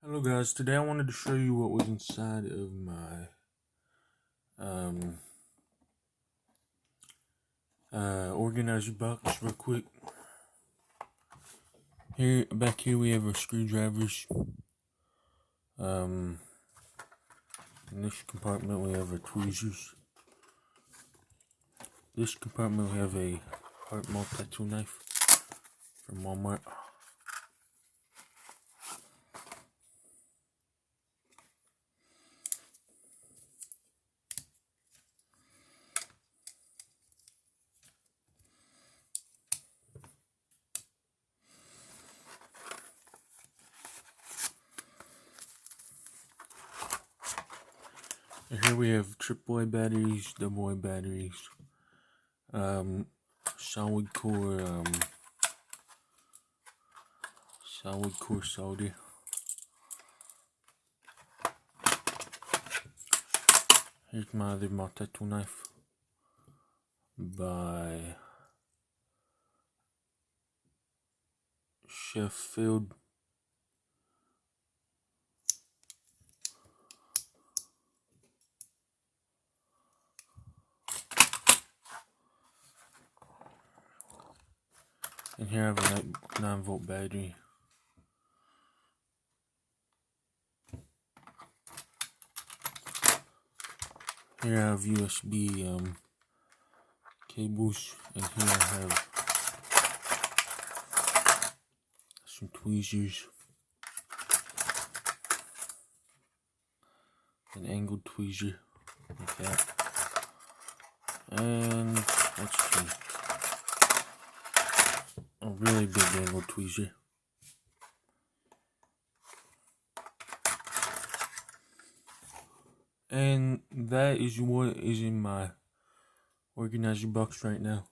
Hello guys, today I wanted to show you what was inside of my organizer box real quick. Back here we have our screwdrivers. In this compartment we have our tweezers. This compartment we have a Heart multi-tool knife from Walmart. And here we have AAA batteries, AA batteries, solid core solder. Here's my other multi-tool knife by Sheffield. And here I have a 9-volt battery. Here I have USB cables, and here I have some tweezers, an angled tweezer like that, and let's see, a really big angled tweezer. And that is what is in my organizer box right now.